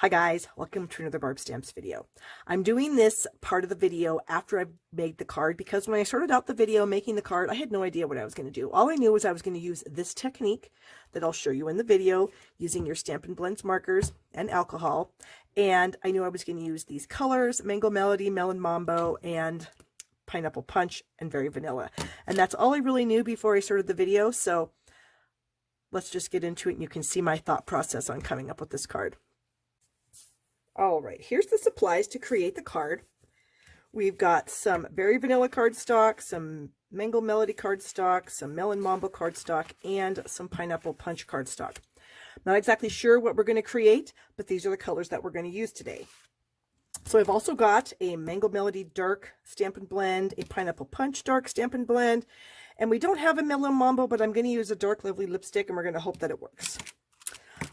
Hi guys, welcome to another Barb Stamps video. I'm doing this part of the video after I've made the card because when I started out the video making the card, I had no idea what I was going to do. All I knew was I was going to use this technique that I'll show you in the video using your Stampin' Blends markers and alcohol. And I knew I was going to use these colors, Mango Melody, Melon Mambo, and Pineapple Punch, and Very Vanilla. And that's all I really knew before I started the video. So let's just get into it and you can see my thought process on coming up with this card. All right, here's the supplies to create the card. We've got some Very Vanilla cardstock, some Mango Melody cardstock, some Melon Mambo cardstock, and some Pineapple Punch cardstock. Not exactly sure what we're going to create, but these are the colors that we're going to use today. So I've also got a Mango Melody dark Stampin' Blend, a Pineapple Punch dark Stampin' Blend, and we don't have a Melon Mambo, but I'm going to use a dark Lovely lipstick, and we're going to hope that it works.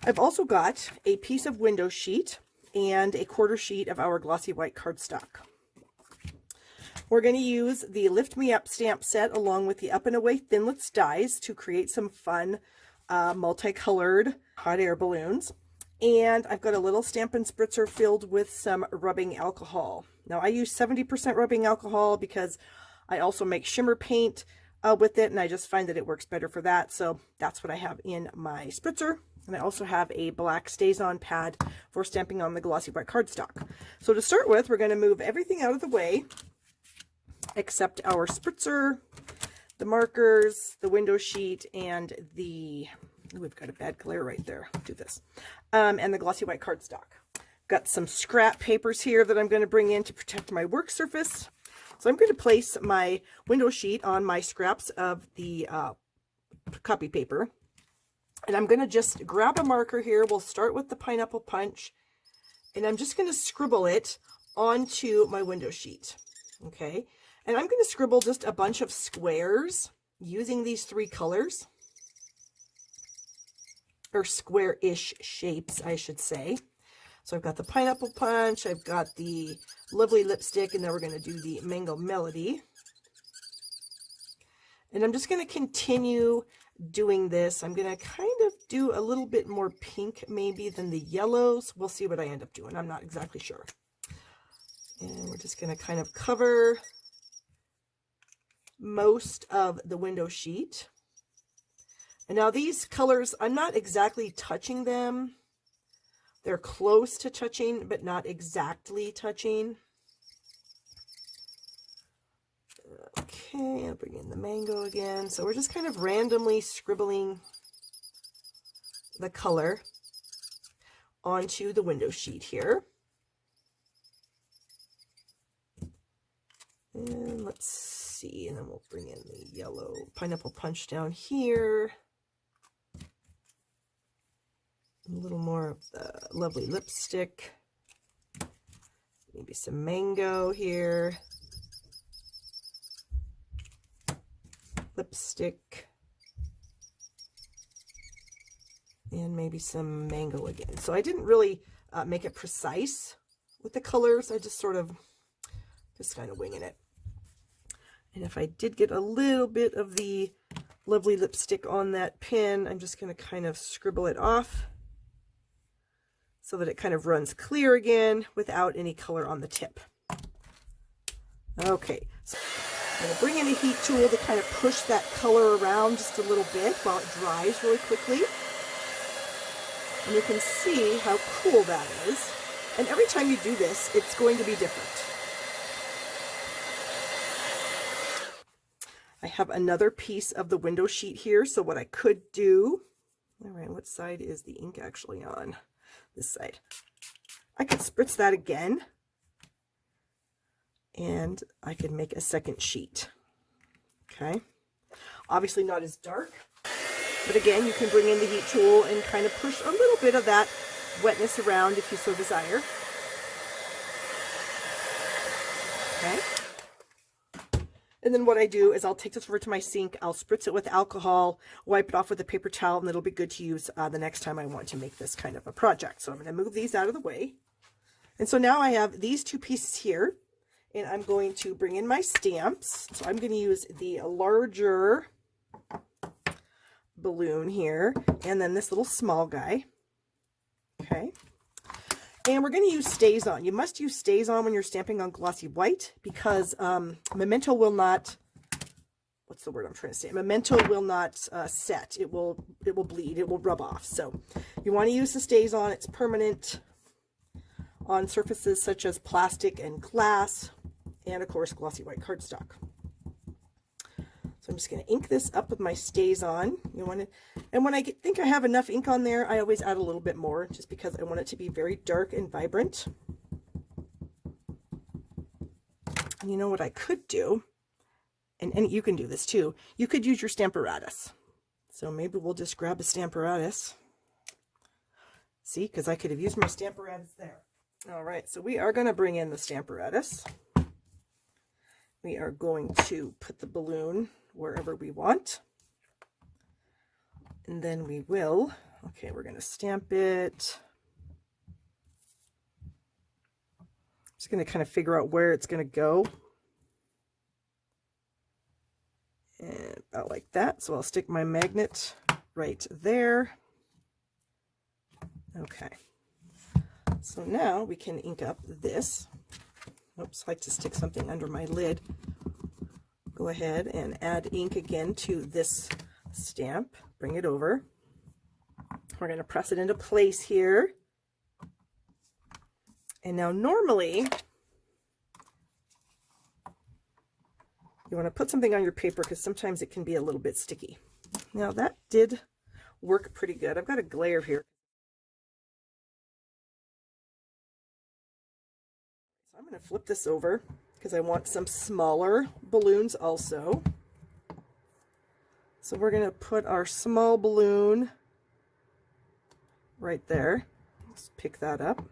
I've also got a piece of window sheet and a quarter sheet of our glossy white cardstock. We're going to use the Lift Me Up stamp set along with the Up and Away Thinlits dies to create some fun multicolored hot air balloons. And I've got a little Stampin' Spritzer filled with some rubbing alcohol. Now I use 70% rubbing alcohol because I also make shimmer paint with it, and I just find that it works better for that. So that's what I have in my spritzer. And I also have a black Stays-On pad for stamping on the glossy white cardstock. So to start with, we're going to move everything out of the way except our spritzer, the markers, the window sheet, and the, we've got a bad glare right there, do this, and the glossy white cardstock. Got some scrap papers here that I'm going to bring in to protect my work surface. So I'm going to place my window sheet on my scraps of the copy paper. And I'm going to just grab a marker here. We'll start with the Pineapple Punch. And I'm just going to scribble it onto my window sheet. Okay. And I'm going to scribble just a bunch of squares using these three colors. Or square-ish shapes, I should say. So I've got the Pineapple Punch. I've got the Lovely Lipstick. And then we're going to do the Mango Melody. And I'm just going to continue doing this. I'm going to kind of do a little bit more pink maybe than the yellows. We'll see what I end up doing. I'm not exactly sure. And we're just going to kind of cover most of the window sheet. And now these colors, I'm not exactly touching them. They're close to touching, but not exactly touching. Okay, I'll bring in the mango again. So we're just kind of randomly scribbling the color onto the window sheet here. And let's see, and then we'll bring in the yellow Pineapple Punch down here. A little more of the Lovely Lipstick. Maybe some mango here. Lipstick, and maybe some mango again. So I didn't really make it precise with the colors. I just sort of kind of winging it. And if I did get a little bit of the Lovely Lipstick on that pin, I'm just going to kind of scribble it off so that it kind of runs clear again without any color on the tip. Okay, so I'm going to bring in a heat tool to kind of push that color around just a little bit while it dries really quickly. And you can see how cool that is. And every time you do this, it's going to be different. I have another piece of the window sheet here, so what I could do, all right, what side is the ink actually on? This side. I could spritz that again. And I can make a second sheet. Okay. Obviously not as dark, but again, you can bring in the heat tool and kind of push a little bit of that wetness around if you so desire. Okay. And then what I do is I'll take this over to my sink, I'll spritz it with alcohol, wipe it off with a paper towel, and it'll be good to use the next time I want to make this kind of a project. So I'm going to move these out of the way. And so now I have these two pieces here. And I'm going to bring in my stamps. So I'm going to use the larger balloon here, and then this little small guy. Okay. And we're going to use Stays On. You must use Stays On when you're stamping on glossy white because Memento will not, what's the word I'm trying to say? Memento will not set. It will bleed. It will rub off. So you want to use the Stays On. It's permanent on surfaces such as plastic and glass, and of course glossy white cardstock. So I'm just going to ink this up with my Stays On. You want to, and when I think I have enough ink on there, I always add a little bit more just because I want it to be very dark and vibrant. And you know what I could do, and you can do this too, you could use your Stamparatus. So maybe we'll just grab a Stamparatus. See, because I could have used my Stamparatus there. All right, so we are going to bring in the Stamparatus. We are going to put the balloon wherever we want. And then we will, okay, we're going to stamp it. Just going to kind of figure out where it's going to go. And about like that. So I'll stick my magnet right there. Okay. So now we can ink up this. Oops, I like to stick something under my lid. Go ahead and add ink again to this stamp. Bring it over. We're going to press it into place here. And now normally, you want to put something on your paper because sometimes it can be a little bit sticky. Now that did work pretty good. I've got a glare here. So I'm going to flip this over because I want some smaller balloons also. So we're going to put our small balloon right there. Let's pick that up.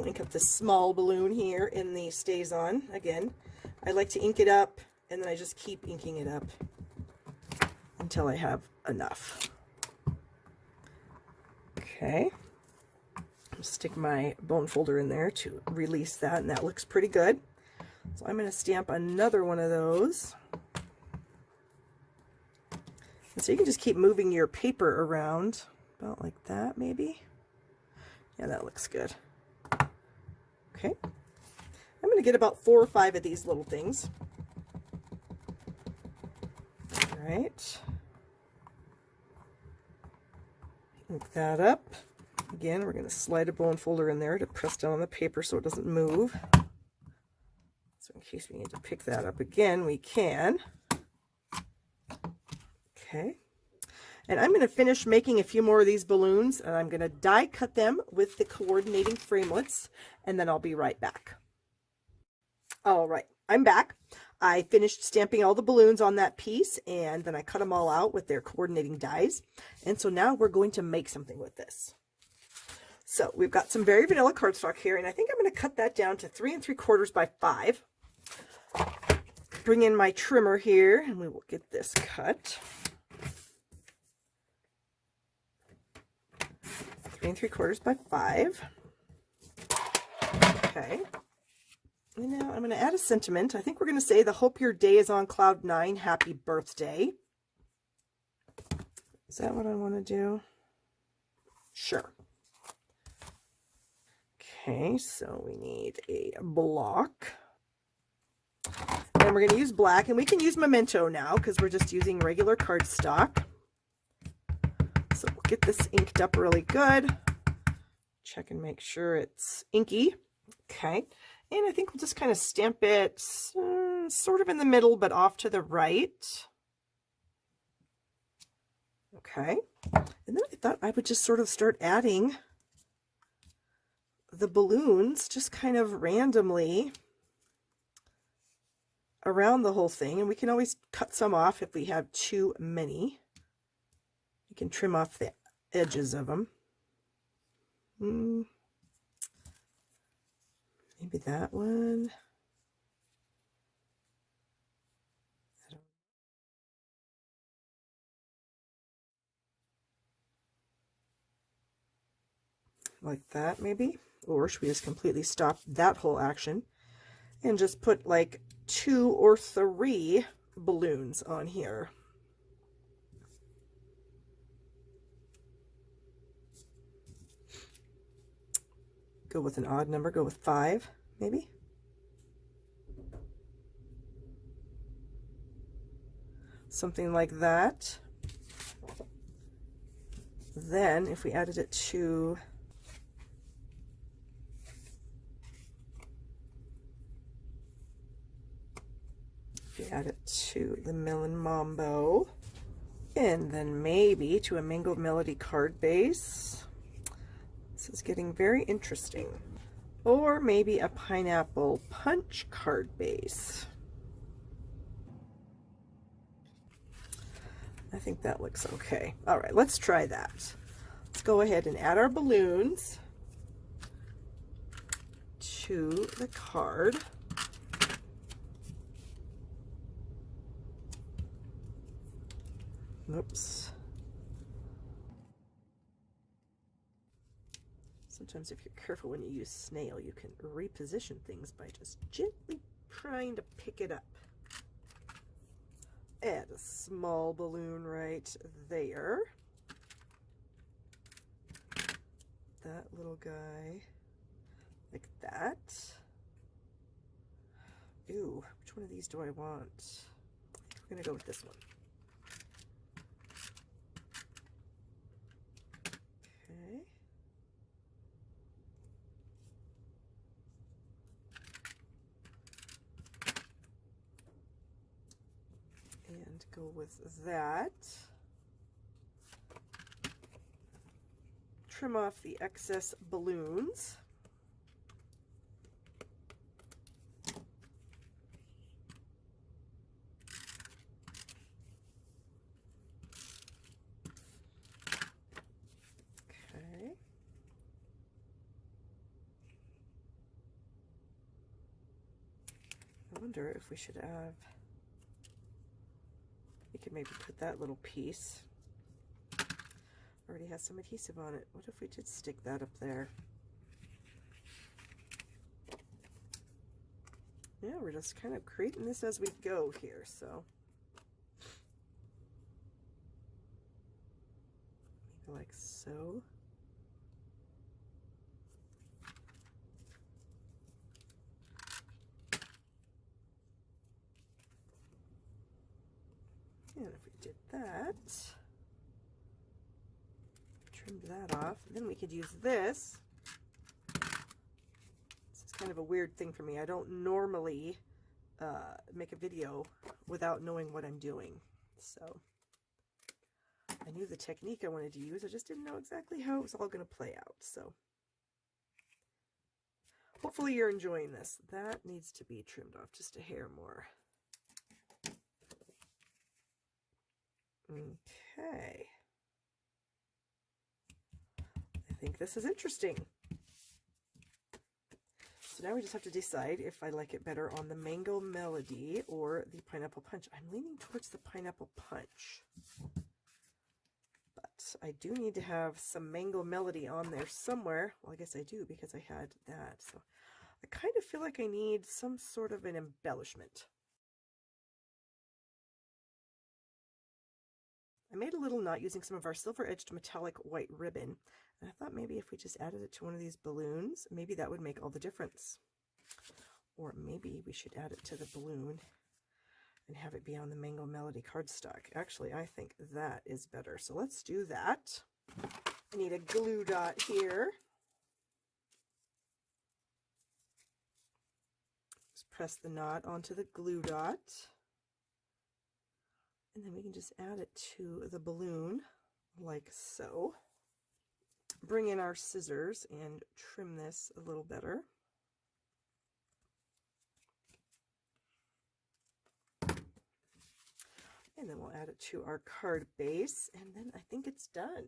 Ink up this small balloon here in the Stays On. Again, I like to ink it up and then I just keep inking it up until I have enough. Okay. I'll stick my bone folder in there to release that, and that looks pretty good. So I'm going to stamp another one of those. And so you can just keep moving your paper around about like that maybe. Yeah, that looks good. Okay. I'm going to get about 4 or 5 of these little things. All right. Ink that up. Again, we're going to slide a bone folder in there to press down on the paper so it doesn't move. So in case we need to pick that up again, we can. Okay. And I'm going to finish making a few more of these balloons, and I'm going to die cut them with the coordinating framelits, and then I'll be right back. All right, I'm back. I finished stamping all the balloons on that piece, and then I cut them all out with their coordinating dies. And so now we're going to make something with this. So we've got some very vanilla cardstock here, and I think I'm going to cut that down to 3 3/4 by 5. Bring in my trimmer here, and we will get this cut. 3 3/4 by 5. Okay. And now I'm going to add a sentiment. I think we're going to say, the hope your day is on cloud 9. Happy birthday. Is that what I want to do? Sure. Okay, so we need a block. And we're going to use black, and we can use Memento now because we're just using regular cardstock. So we'll get this inked up really good. Check and make sure it's inky. Okay. And I think we'll just kind of stamp it sort of in the middle, but off to the right. Okay. And then I thought I would just sort of start adding the balloons just kind of randomly around the whole thing. And we can always cut some off if we have too many. You can trim off the edges of them. Maybe that one. Like that maybe. Or should we just completely stop that whole action and just put like 2 or 3 balloons on here? go with an odd number, go with 5, maybe. Something like that. Then if we added it to the Melon Mambo, and then maybe to a Mango Melody card base. This is getting very interesting. Or maybe a Pineapple Punch card base. I think that looks okay. All right, let's try that. Let's go ahead and add our balloons to the card. Oops. Sometimes if you're careful when you use snail, you can reposition things by just gently trying to pick it up. Add a small balloon right there. That little guy, like that. Ooh, which one of these do I want? I think we're gonna go with this one. Okay. And go with that. Trim off the excess balloons. Okay. I wonder if we should have, we could maybe put that little piece. Already has some adhesive on it. What if we did stick that up there? Yeah, we're just kind of creating this as we go here, so. Maybe like so. And if we did that, trimmed that off, then we could use this. This is kind of a weird thing for me. I don't normally make a video without knowing what I'm doing. So I knew the technique I wanted to use. I just didn't know exactly how it was all going to play out. So hopefully you're enjoying this. That needs to be trimmed off just a hair more. Okay. I think this is interesting. So now we just have to decide if I like it better on the Mango Melody or the Pineapple Punch. I'm leaning towards the Pineapple Punch. But I do need to have some Mango Melody on there somewhere. Well, I guess I do because I had that. So I kind of feel like I need some sort of an embellishment. I made a little knot using some of our silver-edged metallic white ribbon. And I thought maybe if we just added it to one of these balloons, maybe that would make all the difference. Or maybe we should add it to the balloon and have it be on the Mango Melody cardstock. Actually, I think that is better. So let's do that. I need a glue dot here. Just press the knot onto the glue dot. And then we can just add it to the balloon like so. Bring in our scissors and trim this a little better. And then we'll add it to our card base, and then I think it's done.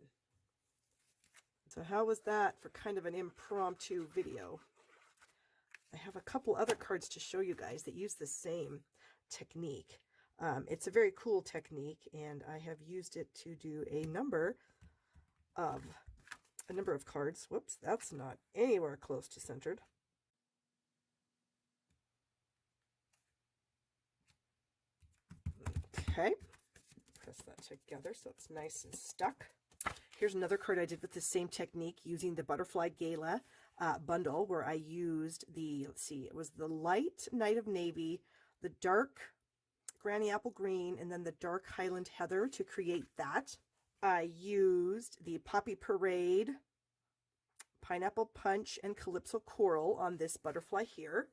So how was that for kind of an impromptu video? I have a couple other cards to show you guys that use the same technique. It's a very cool technique, and I have used it to do a number of cards. Whoops, that's not anywhere close to centered. Okay, press that together so it's nice and stuck. Here's another card I did with the same technique using the Butterfly Gala bundle where I used the, let's see, it was the light Night of Navy, the dark Granny Apple Green, and then the dark Highland Heather to create that. I used the Poppy Parade, Pineapple Punch, and Calypso Coral on this butterfly here.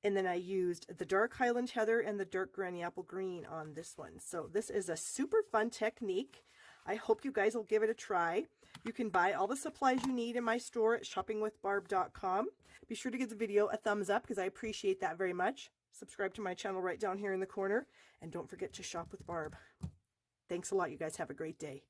And then I used the dark Highland Heather and the dark Granny Apple Green on this one. So this is a super fun technique. I hope you guys will give it a try. You can buy all the supplies you need in my store at shoppingwithbarb.com. Be sure to give the video a thumbs up because I appreciate that very much. Subscribe to my channel right down here in the corner. And don't forget to shop with Barb. Thanks a lot, you guys. Have a great day.